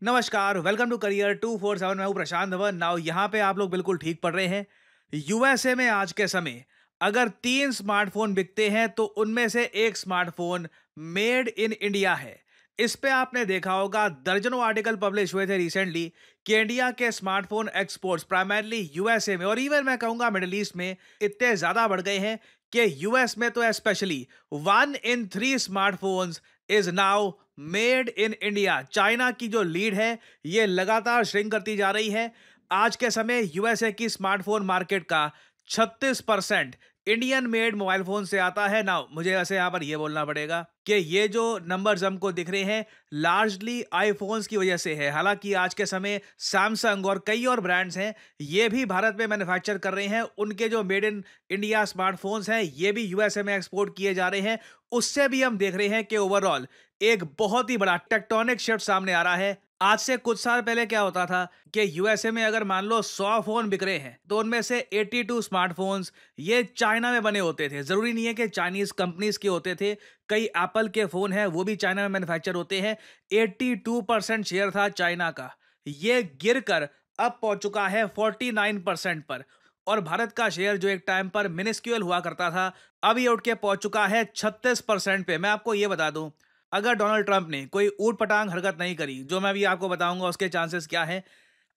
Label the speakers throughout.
Speaker 1: नमस्कार, welcome to career 247। मैं हूं प्रशांत धवन। नाउ यहाँ पे आप लोग बिल्कुल ठीक पढ़ रहे हैं। यूएसए में आज के समय अगर 3 स्मार्टफोन बिकते हैं तो उनमें से एक स्मार्टफोन मेड इन इंडिया है। इस पे आपने देखा होगा दर्जनों आर्टिकल पब्लिश हुए थे रिसेंटली कि इंडिया के स्मार्टफोन एक्सपोर्ट्स प्राइमरली यूएसए में और इवन मैं कहूंगा मिडिल ईस्ट में इतने ज्यादा बढ़ गए हैं कि यूएस में तो specially 1 in 3 smartphones is now made in India. China की जो लीड है ये लगातार श्रिंक करती जा रही है। आज के समय यूएसए की स्मार्टफोन मार्केट का 36% इंडियन मेड मोबाइल फोन से आता है ना। मुझे वैसे यहाँ पर ये बोलना पड़ेगा कि ये जो नंबर्स हमको दिख रहे हैं लार्जली आईफोन्स की वजह से है। हालांकि आज के समय सैमसंग और कई और ब्रांड्स हैं ये भी भारत में मैन्युफैक्चर कर रहे हैं। उनके जो मेड इन इंडिया स्मार्टफोन्स हैं ये भी यूएसए में एक्सपोर्ट किए जा रहे हैं। उससे भी हम देख रहे हैं कि ओवरऑल एक बहुत ही बड़ा टेक्टोनिक शिफ्ट सामने आ रहा है। आज से कुछ साल पहले क्या होता था कि यूएसए में अगर मान लो 100 फोन बिक रहे हैं तो उनमें से 82 स्मार्टफोन्स ये चाइना में बने होते थे। जरूरी नहीं है कि चाइनीज कंपनीज के होते थे, कई एप्पल के फोन हैं वो भी चाइना में मैन्युफैक्चर होते हैं। 82% शेयर था चाइना का, ये गिरकर अब पहुंच चुका है 49% पर। और भारत का शेयर जो एक टाइम पर मिनिस्क्यूअल हुआ करता था अब ये उठ के पहुंच चुका है 36% पे। मैं आपको ये बता दूं, अगर डोनाल्ड ट्रंप ने कोई ऊट पटांग हरकत नहीं करी, जो मैं भी आपको बताऊंगा उसके चांसेस क्या हैं,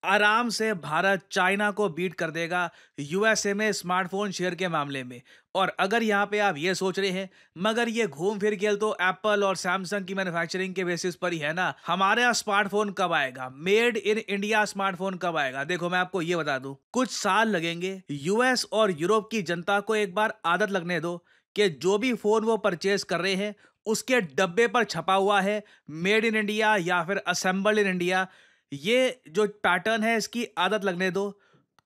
Speaker 1: आराम से भारत चाइना को बीट कर देगा यूएसए में स्मार्टफोन शेयर के मामले में। और अगर यहाँ पे आप ये सोच रहे हैं मगर ये घूम फिर के तो एप्पल और सैमसंग की मैन्युफैक्चरिंग के बेसिस पर ही है ना, हमारे स्मार्टफोन कब आएगा, मेड इन इंडिया स्मार्टफोन कब आएगा? देखो मैं आपको ये बता दूं, कुछ साल लगेंगे। यूएस और यूरोप की जनता को एक बार आदत लगने दो कि जो भी फोन वो परचेज कर रहे हैं उसके डब्बे पर छपा हुआ है मेड इन इंडिया या फिर असेंबल्ड इन इंडिया। ये जो पैटर्न है इसकी आदत लगने दो।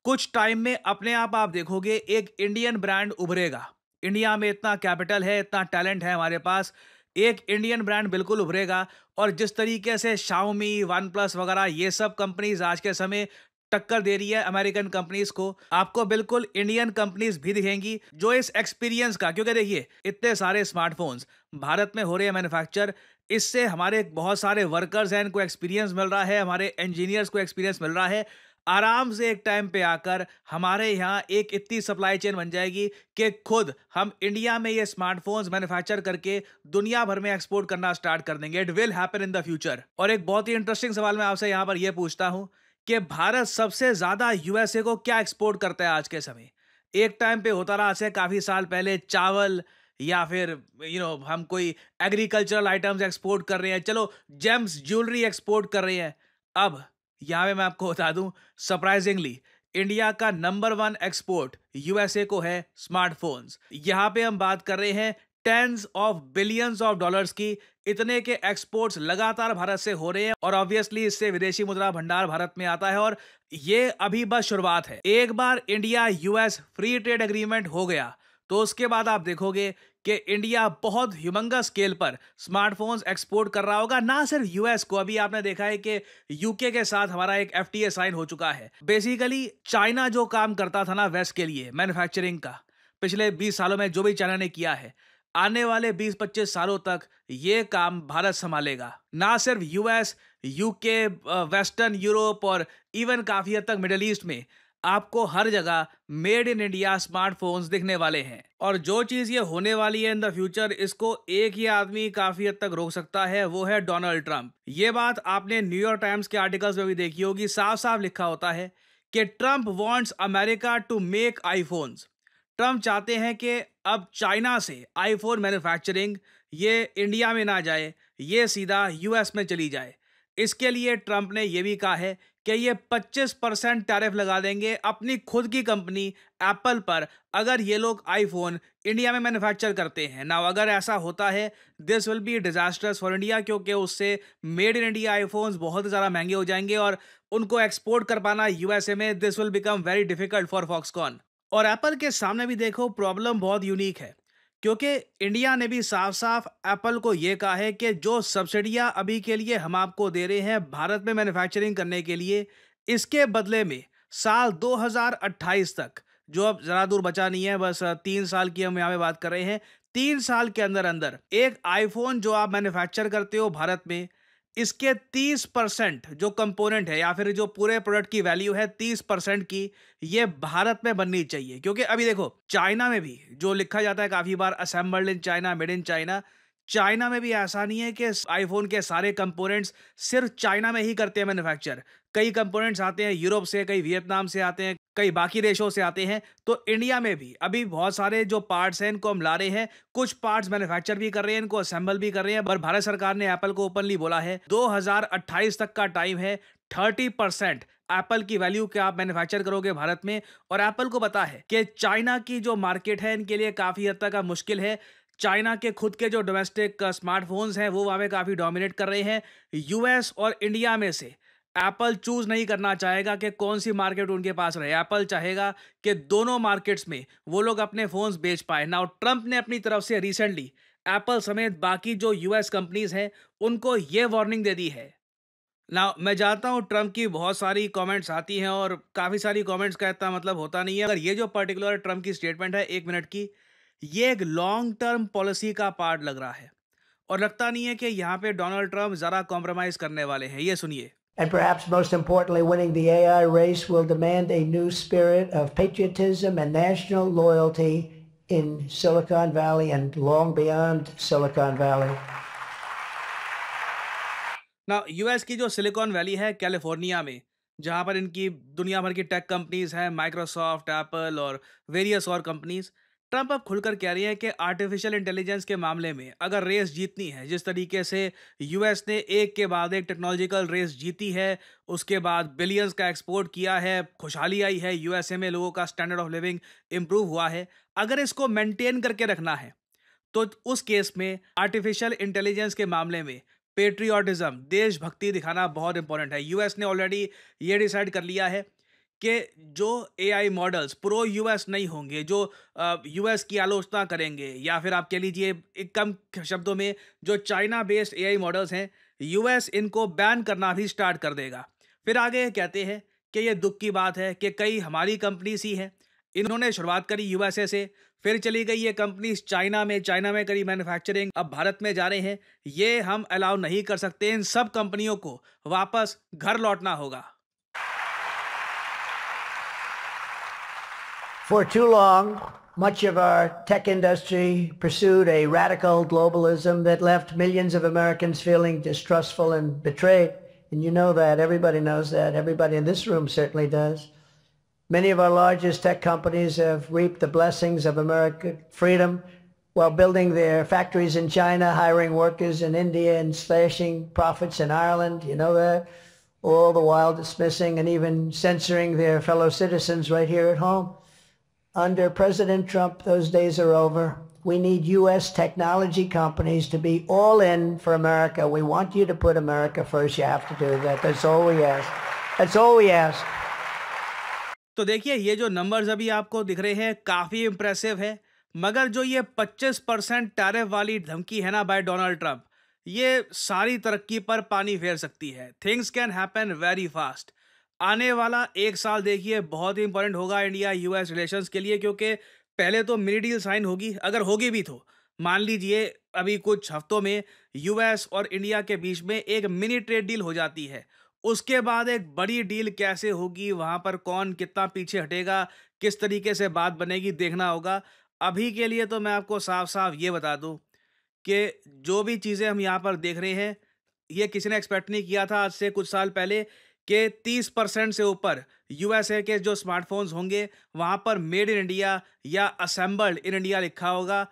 Speaker 1: कुछ टाइम में अपने आप देखोगे एक इंडियन ब्रांड उभरेगा। इंडिया में इतना कैपिटल है, इतना टैलेंट है हमारे पास, एक इंडियन ब्रांड बिल्कुल उभरेगा। और जिस तरीके से शाओमी, वन प्लस वगैरह ये सब कंपनीज आज के समय टक्कर दे रही है अमेरिकन कंपनीज को, आपको बिल्कुल इंडियन कंपनीज भी दिखेंगी जो इस एक्सपीरियंस का, क्योंकि देखिए इतने सारे स्मार्टफोन्स भारत में हो रहे हैं मैन्युफैक्चर, इससे हमारे बहुत सारे वर्कर्स हैं इनको एक्सपीरियंस मिल रहा है, हमारे इंजीनियर्स को एक्सपीरियंस मिल रहा है। आराम से एक टाइम पे आकर हमारे यहाँ एक इतनी सप्लाई चेन बन जाएगी कि खुद हम इंडिया में ये स्मार्टफोन्स मैन्युफैक्चर करके दुनिया भर में एक्सपोर्ट करना स्टार्ट कर देंगे। It will happen in the future. और एक बहुत ही इंटरेस्टिंग सवाल मैं आपसे यहाँ पर यह पूछता हूँ कि भारत सबसे ज्यादा यूएसए को क्या एक्सपोर्ट करता है आज के समय? एक टाइम पे होता रहा आज से काफी साल पहले चावल या फिर हम कोई एग्रीकल्चरल आइटम्स एक्सपोर्ट कर रहे हैं, चलो जेम्स ज्वेलरी एक्सपोर्ट कर रहे हैं। अब यहाँ पे मैं आपको बता दूं, सरप्राइजिंगली इंडिया का नंबर 1 एक्सपोर्ट यूएसए को है स्मार्टफोन्स। यहाँ पे हम बात कर रहे हैं tens of billions of dollars की। इतने के एक्सपोर्ट्स लगातार भारत से हो रहे हैं और ऑब्वियसली इससे विदेशी मुद्रा भंडार भारत में आता है। और ये अभी बस शुरुआत है। एक बार India US free trade agreement हो गया तो उसके बाद आप देखोगे कि इंडिया बहुत ह्यूमंगस स्केल पर स्मार्टफोन्स एक्सपोर्ट कर रहा होगा। ना सिर्फ यूएस को, अभी आपने देखा है कि यूके के साथ हमारा एक एफटीए साइन हो चुका है। बेसिकली चाइना जो काम करता था ना वेस्ट के लिए मैन्युफैक्चरिंग का, पिछले 20 सालों में जो भी चाइना ने किया है, आने वाले 20-25 सालों तक ये काम भारत संभालेगा। ना सिर्फ यूएस, यूके, वेस्टर्न यूरोप और इवन काफी हद तक मिडिल ईस्ट में आपको हर जगह मेड इन इंडिया स्मार्टफोन्स दिखने वाले हैं। और जो चीज ये होने वाली है इन द फ्यूचर, इसको एक ही आदमी काफी हद तक रोक सकता है, वो है डोनाल्ड ट्रंप। ये बात आपने न्यूयॉर्क टाइम्स के आर्टिकल्स में भी देखी होगी। साफ साफ लिखा होता है कि Trump wants America to make iPhones. Trump चाहते हैं कि अब चाइना से आईफोन मैन्युफैक्चरिंग ये इंडिया में ना जाए, ये सीधा यूएस में चली जाए। इसके लिए ट्रंप ने यह भी कहा है कि ये 25% टैरिफ लगा देंगे अपनी खुद की कंपनी एप्पल पर अगर ये लोग आईफोन इंडिया में मैन्युफैक्चर करते हैं ना। अगर ऐसा होता है this will be disasters for India, क्योंकि उससे मेड इन इंडिया आईफोन्स बहुत ज़्यादा महंगे हो जाएंगे और उनको एक्सपोर्ट कर पाना यूएसए में this will become very difficult for Foxconn. और एप्पल के सामने भी देखो प्रॉब्लम बहुत यूनिक है, क्योंकि इंडिया ने भी साफ साफ एप्पल को यह कहा है कि जो सब्सिडियां अभी के लिए हम आपको दे रहे हैं भारत में मैन्युफैक्चरिंग करने के लिए, इसके बदले में साल 2028 तक, जो अब जरा दूर बचा नहीं है, बस 3 साल की हम यहाँ पे बात कर रहे हैं, 3 साल के अंदर अंदर एक आईफोन जो आप मैन्युफैक्चर करते हो भारत में, इसके 30% जो कंपोनेंट है या फिर जो पूरे प्रोडक्ट की वैल्यू है 30% की, ये भारत में बननी चाहिए। क्योंकि अभी देखो चाइना में भी जो लिखा जाता है काफी बार assembled in China, made in China, China में भी ऐसा नहीं है कि आईफोन के सारे कंपोनेंट्स सिर्फ चाइना में ही करते हैं मैन्युफैक्चर। कई कंपोनेंट्स आते हैं यूरोप से, कई वियतनाम से आते हैं, कई बाकी देशों से आते हैं। तो इंडिया में भी अभी बहुत सारे जो पार्ट्स हैं इनको हम ला रहे हैं, कुछ पार्ट्स मैन्युफैक्चर भी कर रहे हैं, इनको असेंबल भी कर रहे हैं। पर भारत सरकार ने एप्पल को ओपनली बोला है 2028 तक का टाइम है, 30% एप्पल की वैल्यू के आप मैन्युफैक्चर करोगे भारत में। और एप्पल को पता है कि चाइना की जो मार्केट है इनके लिए काफी हद तक मुश्किल है। चाइना के खुद के जो डोमेस्टिक स्मार्टफोन्स हैं वो वहां पे काफी डोमिनेट कर रहे हैं। यूएस और इंडिया में से एप्पल चूज नहीं करना चाहेगा कि कौन सी मार्केट उनके पास रहे। एप्पल चाहेगा कि दोनों मार्केट्स में वो लोग अपने फोन्स बेच पाए। नाउ ट्रंप ने अपनी तरफ से रिसेंटली एप्पल समेत बाकी जो यूएस कंपनीज हैं उनको ये वार्निंग दे दी है। नाउ मैं जानता हूँ ट्रंप की बहुत सारी कमेंट्स आती हैं और काफ़ी सारी कमेंट्स का इतना मतलब होता नहीं है। अगर ये जो पर्टिकुलर ट्रंप की स्टेटमेंट है 1 मिनट की, ये एक लॉन्ग टर्म पॉलिसी का पार्ट लग रहा है और लगता नहीं है कि यहाँ पे डोनाल्ड ट्रंप ज़रा कॉम्प्रोमाइज़ करने वाले हैं। ये सुनिए।
Speaker 2: And perhaps most importantly, winning the AI race will demand a new spirit of patriotism and national loyalty in Silicon Valley and long beyond Silicon Valley.
Speaker 1: ना यूएस की जो सिलिकॉन वैली है कैलिफोर्निया में, जहाँ पर इनकी दुनिया भर की टेक कंपनीज हैं, माइक्रोसॉफ्ट, एप्पल और वेरियस और कंपनीज, ट्रंप अब खुलकर कह रही है कि आर्टिफिशियल इंटेलिजेंस के मामले में अगर रेस जीतनी है, जिस तरीके से यूएस ने एक के बाद एक टेक्नोलॉजिकल रेस जीती है, उसके बाद बिलियंस का एक्सपोर्ट किया है, खुशहाली आई है, यूएसए में लोगों का स्टैंडर्ड ऑफ लिविंग इंप्रूव हुआ है, अगर इसको मेंटेन करके रखना है तो उस केस में आर्टिफिशियल इंटेलिजेंस के मामले में पेट्रियोटिज्म, देशभक्ति दिखाना बहुत इंपॉर्टेंट है। यूएस ने ऑलरेडी ये डिसाइड कर लिया है कि जो एआई मॉडल्स प्रो यूएस नहीं होंगे, जो यूएस की आलोचना करेंगे, या फिर आप कह लीजिए एक कम शब्दों में जो चाइना बेस्ड एआई मॉडल्स हैं, यूएस इनको बैन करना भी स्टार्ट कर देगा। फिर आगे कहते हैं कि ये दुख की बात है कि कई हमारी कंपनीज ही हैं, इन्होंने शुरुआत करी यूएसए से, फिर चली गई ये कंपनीज चाइना में करी मैन्युफैक्चरिंग, अब भारत में जा रहे हैं। ये हम अलाउ नहीं कर सकते, इन सब कंपनियों को वापस घर लौटना होगा।
Speaker 2: For too long, much of our tech industry pursued a radical globalism that left millions of Americans feeling distrustful and betrayed. And you know that. Everybody knows that. Everybody in this room certainly does. Many of our largest tech companies have reaped the blessings of American freedom while building their factories in China, hiring workers in India, and slashing profits in Ireland. You know that. All the while dismissing and even censoring their fellow citizens right here at home. Under President Trump, those days are over. We need U.S. technology companies to be all in for America. We want you to put America first. You have to do that. That's all we ask. That's all we ask.
Speaker 1: तो देखिए ये जो numbers अभी आपको दिख रहे हैं काफ़ी इंप्रेसिव है, मगर जो ये 25% टैरिफ वाली धमकी है ना बाय डोनाल्ड ट्रंप, ये सारी तरक्की पर पानी फेर सकती है। Things can happen very fast. आने वाला 1 साल देखिए बहुत ही इंपॉर्टेंट होगा इंडिया यूएस रिलेशंस के लिए, क्योंकि पहले तो मिनी डील साइन होगी, अगर होगी भी तो मान लीजिए अभी कुछ हफ्तों में यूएस और इंडिया के बीच में एक मिनी ट्रेड डील हो जाती है। उसके बाद एक बड़ी डील कैसे होगी, वहां पर कौन कितना पीछे हटेगा, किस तरीके से बात बनेगी, देखना होगा। अभी के लिए तो मैं आपको साफ साफ ये बता दूं कि जो भी चीज़ें हम यहाँ पर देख रहे हैं, ये किसी ने एक्सपेक्ट नहीं किया था आज से कुछ साल पहले कि 30% से ऊपर यूएसए के जो स्मार्टफोन्स होंगे वहां पर मेड इन इंडिया या असेंबल्ड इन इंडिया लिखा होगा।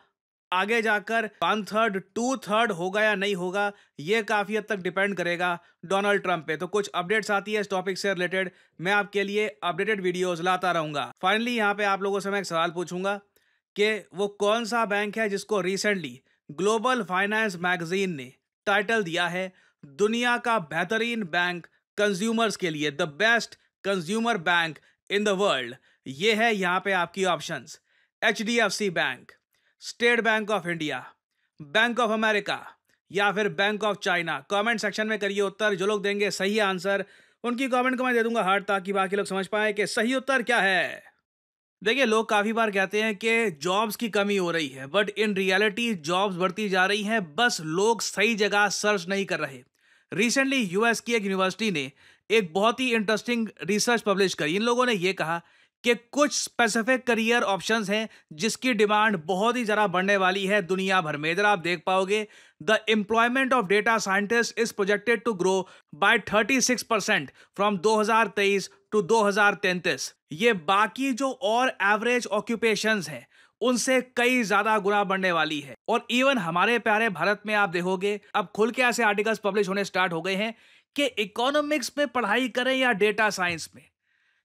Speaker 1: आगे जाकर 1/3 2/3 होगा या नहीं होगा, ये काफ़ी हद तक डिपेंड करेगा डोनाल्ड ट्रंप पे। तो कुछ अपडेट्स आती है इस टॉपिक से रिलेटेड, मैं आपके लिए अपडेटेड वीडियोस लाता रहूँगा। फाइनली यहाँ पे आप लोगों से मैं एक सवाल पूछूंगा कि वो कौन सा बैंक है जिसको रिसेंटली ग्लोबल फाइनेंस मैगजीन ने टाइटल दिया है दुनिया का बेहतरीन बैंक कंज्यूमर्स के लिए, the best consumer bank in the world. ये है यहाँ पे आपकी options: HDFC bank, state bank of India, bank of America या फिर bank of China. Comment section में करिए उत्तर। जो लोग देंगे सही आंसर उनकी कमेंट को मैं दे दूंगा हार्ट, ताकि बाकी लोग समझ पाए कि सही उत्तर क्या है। देखिए लोग काफ़ी बार कहते हैं कि जॉब्स की कमी हो रही है, बट इन रियलिटी जॉब्स बढ़ती जा रही हैं, बस लोग सही जगह सर्च नहीं कर रहे। रिसेंटली यूएस की एक यूनिवर्सिटी ने एक बहुत ही इंटरेस्टिंग रिसर्च पब्लिश करी। इन लोगों ने ये कहा कि कुछ स्पेसिफिक करियर ऑप्शंस हैं जिसकी डिमांड बहुत ही ज़्यादा बढ़ने वाली है दुनिया भर में। इधर आप देख पाओगे, the employment of data scientist is projected to grow by 36% from 2023 to 2033। ये बाकी जो और एवरेज ऑक्यूपेशंस हैं उनसे कई ज्यादा गुना बढ़ने वाली है। और इवन हमारे प्यारे भारत में आप देखोगे, अब खुल के ऐसे आर्टिकल्स पब्लिश होने स्टार्ट हो गए हैं कि इकोनॉमिक्स में पढ़ाई करें या डेटा साइंस में।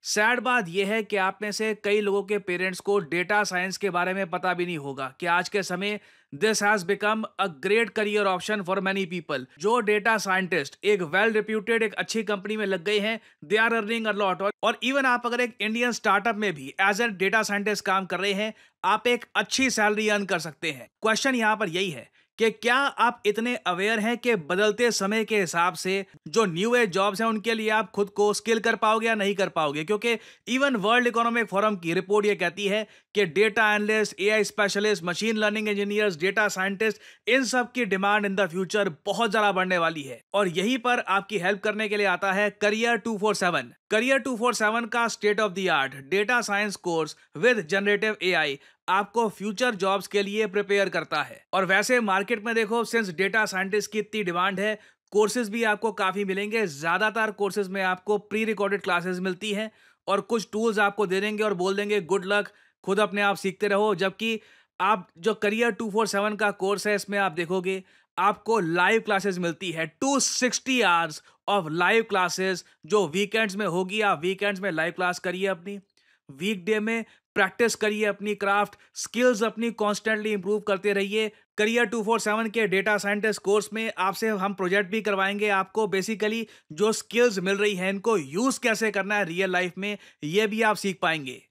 Speaker 1: सैड बात यह है कि आप में से कई लोगों के पेरेंट्स को डेटा साइंस के बारे में पता भी नहीं होगा कि आज के समय this has become a great career option for many people. जो डेटा साइंटिस्ट एक वेल रिप्यूटेड एक अच्छी कंपनी में लग गए हैं, they are earning a lot. और इवन आप अगर एक इंडियन स्टार्टअप में भी एज ए डेटा साइंटिस्ट काम कर रहे हैं, आप एक अच्छी सैलरी अर्न कर सकते हैं। क्वेश्चन यहां पर यही है कि क्या आप इतने अवेयर हैं कि बदलते समय के हिसाब से जो न्यू एज जॉब्स हैं उनके लिए आप खुद को स्किल कर पाओगे या नहीं कर पाओगे? क्योंकि इवन वर्ल्ड इकोनॉमिक फोरम की रिपोर्ट ये कहती है कि data analyst, AI specialist, machine learning engineers, data scientist, इन सब की डिमांड इन द फ्यूचर बहुत ज्यादा बढ़ने वाली है। और यहीं पर आपकी हेल्प करने के लिए आता है करियर 247। करियर 247 का state of the art data science course with generative AI आपको फ्यूचर जॉब्स के लिए प्रिपेयर करता है। और वैसे मार्केट में देखो, सिंस डेटा साइंटिस्ट की इतनी डिमांड है, कोर्सेज भी आपको काफी मिलेंगे। ज्यादातर कोर्सेज में आपको प्री रिकॉर्डेड क्लासेस मिलती हैं और कुछ टूल्स आपको दे देंगे और बोल देंगे गुड लक, खुद अपने आप सीखते रहो। जबकि आप जो करियर 247 का कोर्स है, इसमें आप देखोगे आपको लाइव क्लासेस मिलती है, 260 आवर्स ऑफ लाइव क्लासेस जो वीकेंड्स में होगी। आप वीकेंड्स में लाइव क्लास करिए, अपनी वीकडे में प्रैक्टिस करिए, अपनी क्राफ्ट स्किल्स अपनी कॉन्स्टेंटली इंप्रूव करते रहिए। करियर 247 के डेटा साइंटिस्ट कोर्स में आपसे हम प्रोजेक्ट भी करवाएंगे। आपको बेसिकली जो स्किल्स मिल रही हैं इनको यूज कैसे करना है रियल लाइफ में, ये भी आप सीख पाएंगे।